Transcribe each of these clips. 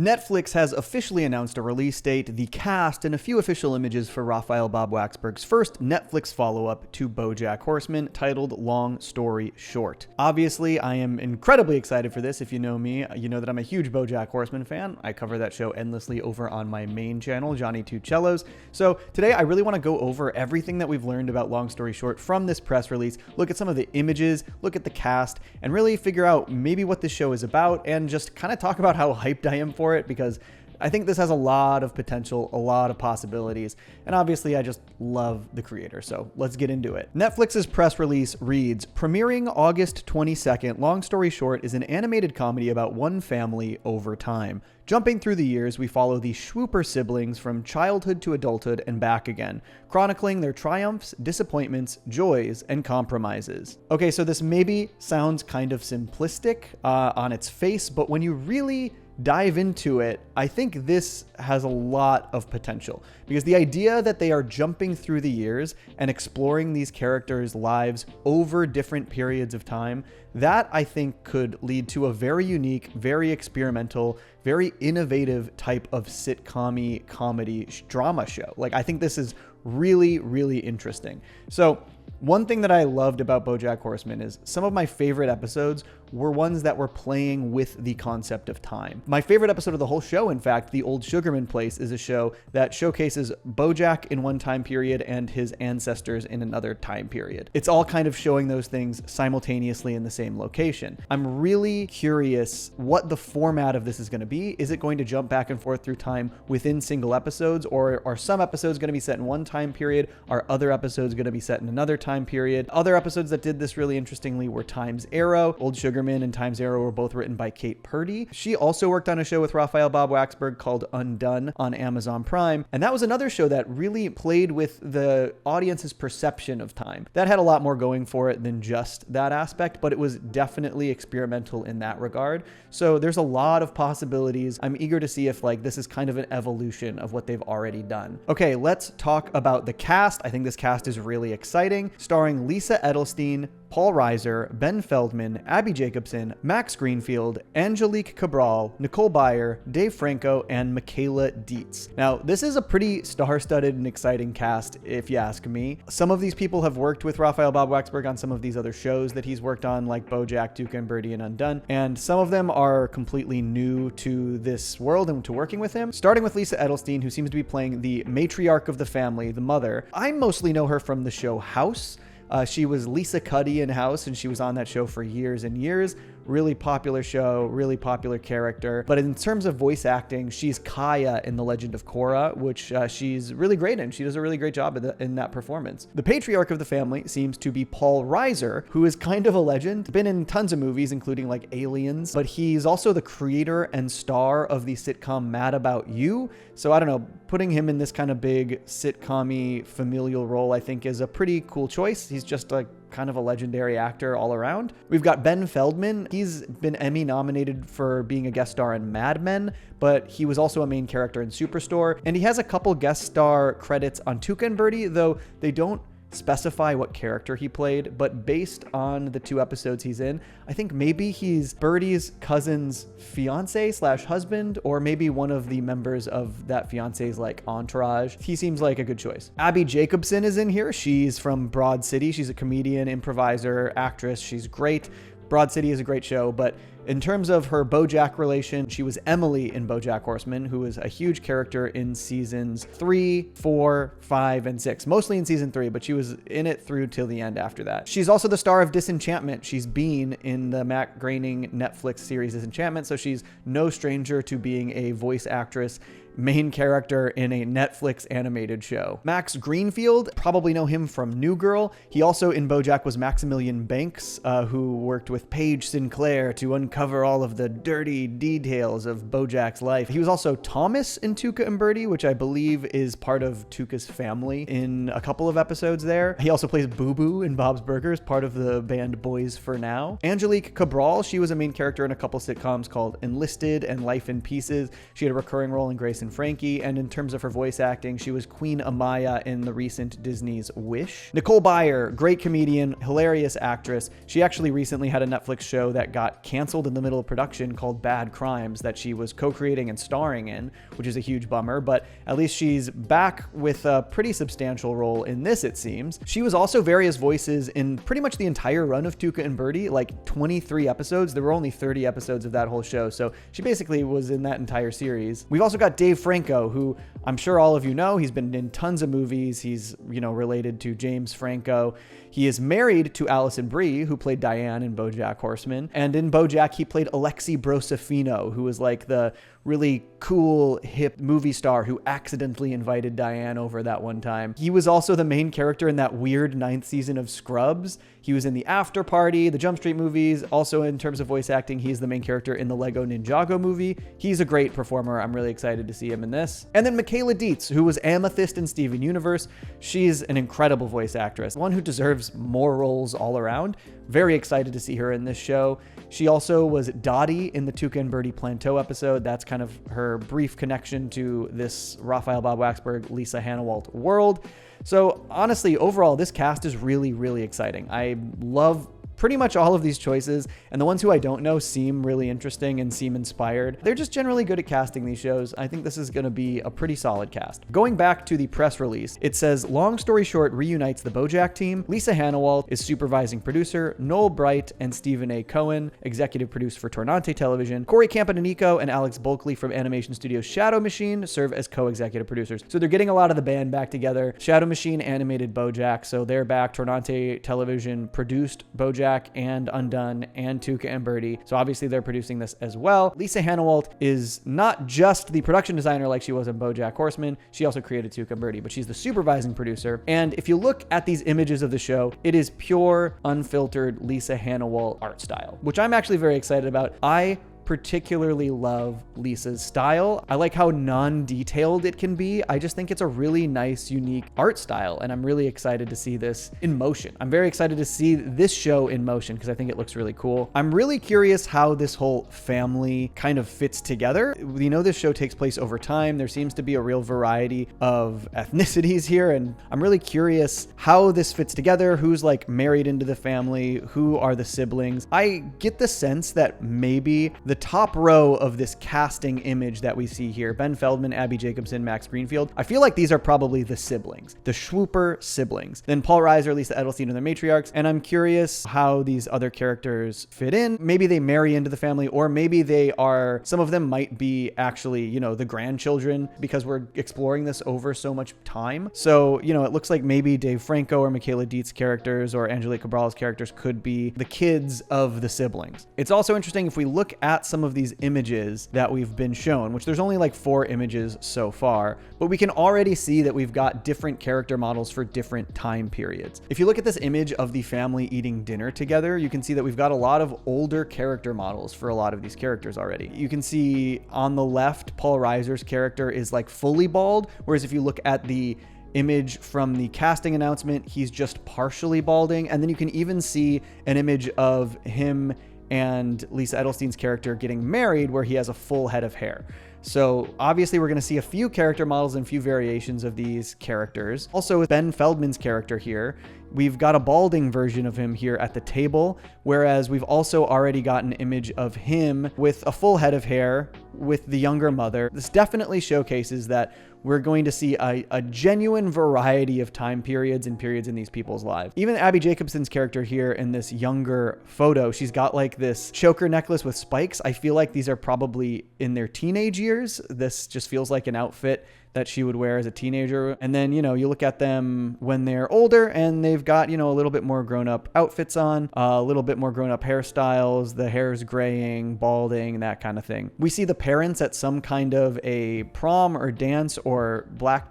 Netflix has officially announced a release date, the cast, and a few official images for Raphael Bob-Waksberg's first Netflix follow-up to BoJack Horseman, titled Long Story Short. Obviously, I am incredibly excited for this. If you know me, you know that I'm a huge BoJack Horseman fan. I cover that show endlessly over on my main channel, Johnny Two Cellos. So today, I really want to go over everything that we've learned about Long Story Short from this press release, look at some of the images, look at the cast, and really figure out maybe what this show is about, and just kind of talk about how hyped I am for it, because I think this has a lot of potential, a lot of possibilities, and obviously I just love the creator, so let's get into it. Netflix's press release reads, premiering August 22nd, Long Story Short is an animated comedy about one family over time. Jumping through the years, we follow the Schwooper siblings from childhood to adulthood and back again, chronicling their triumphs, disappointments, joys, and compromises. Okay, so this maybe sounds kind of simplistic on its face, but when you really dive into it, I think this has a lot of potential, because the idea that they are jumping through the years and exploring these characters' lives over different periods of time, that I think could lead to a very unique, very experimental, very innovative type of sitcom-y comedy drama show. Like, I think this is really, really interesting. So one thing that I loved about BoJack Horseman is some of my favorite episodes were ones that were playing with the concept of time. My favorite episode of the whole show, in fact, The Old Sugarman Place, is a show that showcases BoJack in one time period and his ancestors in another time period. It's all kind of showing those things simultaneously in the same location. I'm really curious what the format of this is going to be. Is it going to jump back and forth through time within single episodes, or are some episodes going to be set in one time period? Are other episodes going to be set in another time period? Other episodes that did this really interestingly were Time's Arrow. Old Sugarman and Time's Arrow were both written by Kate Purdy. She also worked on a show with Raphael Bob-Waksberg called Undone on Amazon Prime, and that was another show that really played with the audience's perception of time. That had a lot more going for it than just that aspect, but it was definitely experimental in that regard. So there's a lot of possibilities. I'm eager to see if this is kind of an evolution of what they've already done. Okay, let's talk about the cast. I think this cast is really exciting. Starring Lisa Edelstein, Paul Reiser, Ben Feldman, Abby Jacobson, Max Greenfield, Angelique Cabral, Nicole Byer, Dave Franco, and Michaela Dietz. Now, this is a pretty star-studded and exciting cast, if you ask me. Some of these people have worked with Raphael Bob-Waksberg on some of these other shows that he's worked on, like BoJack, Tuca Bertie, and Undone, and some of them are completely new to this world and to working with him. Starting with Lisa Edelstein, who seems to be playing the matriarch of the family, the mother. I mostly know her from the show House. She was Lisa Cuddy in House, and she was on that show for years and years. Really popular show, really popular character. But in terms of voice acting, she's Kaya in The Legend of Korra, which she's really great in. She does a really great job in that performance. The patriarch of the family seems to be Paul Reiser, who is kind of a legend. Been in tons of movies, including like Aliens, but he's also the creator and star of the sitcom Mad About You. So I don't know, putting him in this kind of big sitcom-y familial role, I think is a pretty cool choice. He's just like kind of a legendary actor all around. We've got Ben Feldman. He's been Emmy nominated for being a guest star in Mad Men, but he was also a main character in Superstore, and he has a couple guest star credits on Tuca Bertie, though they don't specify what character he played, but based on the 2 episodes he's in, I think maybe he's Bertie's cousin's fiance / husband, or maybe one of the members of that fiance's entourage. He seems like a good choice. Abby Jacobson is in here. She's from Broad City. She's a comedian, improviser, actress. She's great. Broad City is a great show, but in terms of her BoJack relation, she was Emily in BoJack Horseman, who was a huge character in seasons 3, 4, 5, and 6. Mostly in season 3, but she was in it through till the end after that. She's also the star of Disenchantment. She's Bean in the Matt Groening Netflix series Disenchantment, so she's no stranger to being a voice actress, main character in a Netflix animated show. Max Greenfield, probably know him from New Girl. He also in BoJack was Maximilian Banks, who worked with Paige Sinclair to uncover all of the dirty details of BoJack's life. He was also Thomas in Tuca Bertie, which I believe is part of Tuca's family in a couple of episodes there. He also plays Boo Boo in Bob's Burgers, part of the band Boys for Now. Angelique Cabral, she was a main character in a couple sitcoms called Enlisted and Life in Pieces. She had a recurring role in Grace and Frankie, and in terms of her voice acting, she was Queen Amaya in the recent Disney's Wish. Nicole Byer, great comedian, hilarious actress. She actually recently had a Netflix show that got canceled in the middle of production called Bad Crimes that she was co-creating and starring in, which is a huge bummer, but at least she's back with a pretty substantial role in this, it seems. She was also various voices in pretty much the entire run of Tuca and Bertie, like 23 episodes. There were only 30 episodes of that whole show, so she basically was in that entire series. We've also got Dave Franco, who I'm sure all of you know. He's been in tons of movies. He's, related to James Franco. He is married to Alison Brie, who played Diane in BoJack Horseman. And in BoJack, he played Alexi Brosifino, who was like the really cool, hip movie star who accidentally invited Diane over that one time. He was also the main character in that weird 9th season of Scrubs. He was in the After Party, the Jump Street movies. Also, in terms of voice acting, he's the main character in the Lego Ninjago movie. He's a great performer. I'm really excited to see him in this. And then Mykal Dietz, who was Amethyst in Steven Universe. She's an incredible voice actress, one who deserves more roles all around. Very excited to see her in this show. She also was Dottie in the Tuca and Bertie Planteau episode. That's kind of her brief connection to this Raphael Bob-Waksberg, Lisa Hannawalt world. So honestly, overall, this cast is really, really exciting. I love pretty much all of these choices, and the ones who I don't know seem really interesting and seem inspired. They're just generally good at casting these shows. I think this is going to be a pretty solid cast. Going back to the press release, it says, long story short reunites the BoJack team. Lisa Hannawalt is supervising producer, Noel Bright and Stephen A. Cohen, executive producer for Tornante Television. Corey Campaninico and Alex Bulkley from animation studio Shadow Machine serve as co-executive producers. So they're getting a lot of the band back together. Shadow Machine animated BoJack, so they're back. Tornante Television produced BoJack and Undone and Tuca and Bertie. So obviously they're producing this as well. Lisa Hannawalt is not just the production designer like she was in BoJack Horseman. She also created Tuca and Bertie, but she's the supervising producer. And if you look at these images of the show, it is pure, unfiltered Lisa Hannawalt art style, which I'm actually very excited about. I particularly love Lisa's style. I like how non-detailed it can be. I just think it's a really nice, unique art style, and I'm really excited to see this in motion. I'm very excited to see this show in motion because I think it looks really cool. I'm really curious how this whole family kind of fits together. We know this show takes place over time. There seems to be a real variety of ethnicities here, and I'm really curious how this fits together, who's like married into the family, who are the siblings. I get the sense that maybe the top row of this casting image that we see here, Ben Feldman, Abby Jacobson, Max Greenfield, I feel like these are probably the siblings, the Schwooper siblings. Then Paul Reiser, Lisa Edelstein are the matriarchs, and I'm curious how these other characters fit in. Maybe they marry into the family, or maybe they are, some of them might be actually, the grandchildren, because we're exploring this over so much time. So, it looks like maybe Dave Franco or Mykal Dietz characters or Angelique Cabral's characters could be the kids of the siblings. It's also interesting if we look at some of these images that we've been shown, which there's only like 4 images so far, but we can already see that we've got different character models for different time periods. If you look at this image of the family eating dinner together, you can see that we've got a lot of older character models for a lot of these characters already. You can see on the left, Paul Reiser's character is like fully bald, whereas if you look at the image from the casting announcement, he's just partially balding. And then you can even see an image of him and Lisa Edelstein's character getting married where he has a full head of hair. So obviously we're going to see a few character models and a few variations of these characters. Also with Ben Feldman's character here, we've got a balding version of him here at the table, whereas we've also already got an image of him with a full head of hair with the younger mother. This definitely showcases that we're going to see a genuine variety of time periods and periods in these people's lives. Even Abby Jacobson's character here in this younger photo, she's got like this choker necklace with spikes. I feel like these are probably in their teenage years. This just feels like an outfit that she would wear as a teenager. And then, you look at them when they're older and they've got, a little bit more grown-up outfits on, a little bit more grown-up hairstyles, the hair's graying, balding, that kind of thing. We see the parents at some kind of a prom or dance or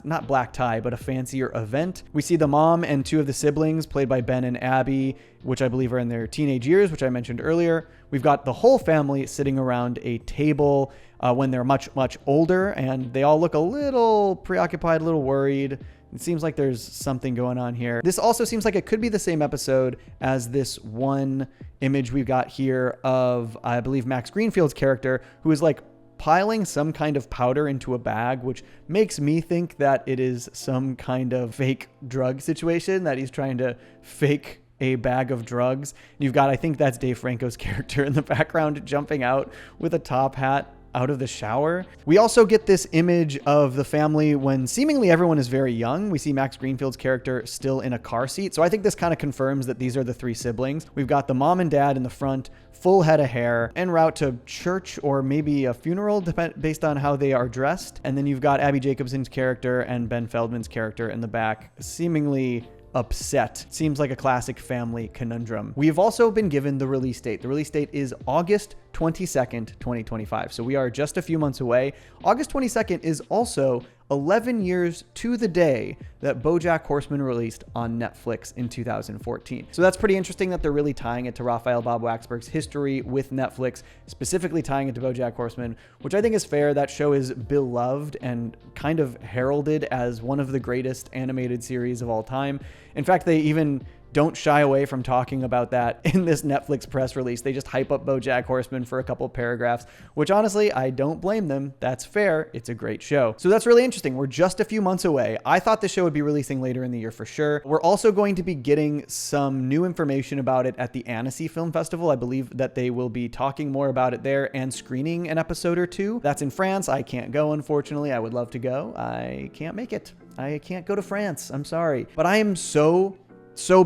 not black tie, but a fancier event. We see the mom and 2 of the siblings played by Ben and Abby, which I believe are in their teenage years, which I mentioned earlier. We've got the whole family sitting around a table when they're much, much older, and they all look a little preoccupied, a little worried. It seems like there's something going on here. This also seems like it could be the same episode as this one image we've got here of, I believe, Max Greenfield's character, who is like piling some kind of powder into a bag, which makes me think that it is some kind of fake drug situation that he's trying to fake a bag of drugs. You've got, I think that's Dave Franco's character in the background jumping out with a top hat out of the shower. We also get this image of the family when seemingly everyone is very young. We see Max Greenfield's character still in a car seat. So I think this kind of confirms that these are the three siblings. We've got the mom and dad in the front, full head of hair, en route to church or maybe a funeral, based on how they are dressed. And then you've got Abby Jacobson's character and Ben Feldman's character in the back, seemingly upset. Seems like a classic family conundrum. We've also been given the release date. The release date is August 22nd, 2025. So we are just a few months away. August 22nd is also 11 years to the day that BoJack Horseman released on Netflix in 2014. So that's pretty interesting that they're really tying it to Raphael Bob-Waksberg's history with Netflix, specifically tying it to BoJack Horseman, which I think is fair. That show is beloved and kind of heralded as one of the greatest animated series of all time. In fact, they even don't shy away from talking about that in this Netflix press release. They just hype up BoJack Horseman for a couple paragraphs, which honestly, I don't blame them. That's fair. It's a great show. So that's really interesting. We're just a few months away. I thought the show would be releasing later in the year for sure. We're also going to be getting some new information about it at the Annecy Film Festival. I believe that they will be talking more about it there and screening an episode or two. That's in France. I can't go, unfortunately. I would love to go. I can't make it. I can't go to France. I'm sorry. But I am so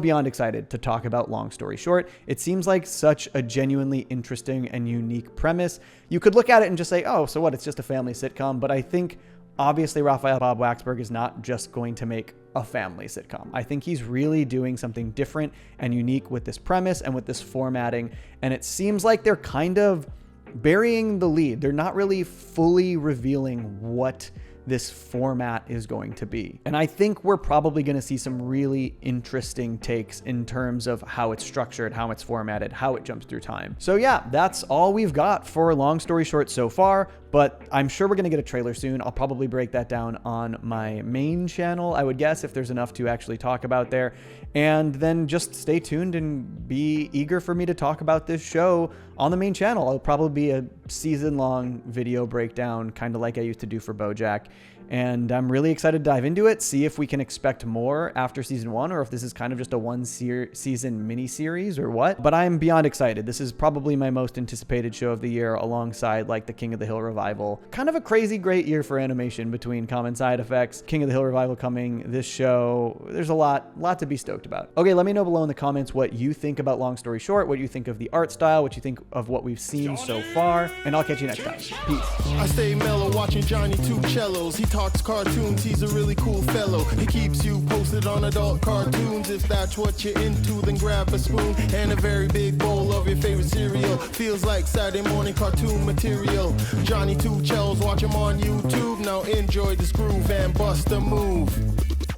beyond excited to talk about Long Story Short. It seems like such a genuinely interesting and unique premise. You could look at it and just say, oh, so what? It's just a family sitcom. But I think obviously Raphael Bob-Waksberg is not just going to make a family sitcom. I think he's really doing something different and unique with this premise and with this formatting. And it seems like they're kind of burying the lead. They're not really fully revealing what this format is going to be. And I think we're probably going to see some really interesting takes in terms of how it's structured, how it's formatted, how it jumps through time. So yeah, that's all we've got for Long Story Short so far, but I'm sure we're going to get a trailer soon. I'll probably break that down on my main channel, I would guess, if there's enough to actually talk about there. And then just stay tuned and be eager for me to talk about this show on the main channel. It'll probably be a season-long video breakdown, kind of like I used to do for BoJack. And I'm really excited to dive into it, see if we can expect more after season 1, or if this is kind of just a one-season mini-series or what. But I'm beyond excited. This is probably my most anticipated show of the year, alongside like the King of the Hill revival. Kind of a crazy great year for animation between Common Side Effects, King of the Hill revival coming, this show. There's a lot to be stoked about. Okay, let me know below in the comments what you think about Long Story Short, what you think of the art style, what you think of what we've seen so far, and I'll catch you next time. Peace. I stay mellow watching Johnny Two Cellos. He talks cartoons, he's a really cool fellow. He keeps you posted on adult cartoons. If that's what you're into, then grab a spoon and a very big bowl of your favorite cereal. Feels like Saturday morning cartoon material. Johnny Two Cellos, watch him on YouTube. Now enjoy this groove and bust a move.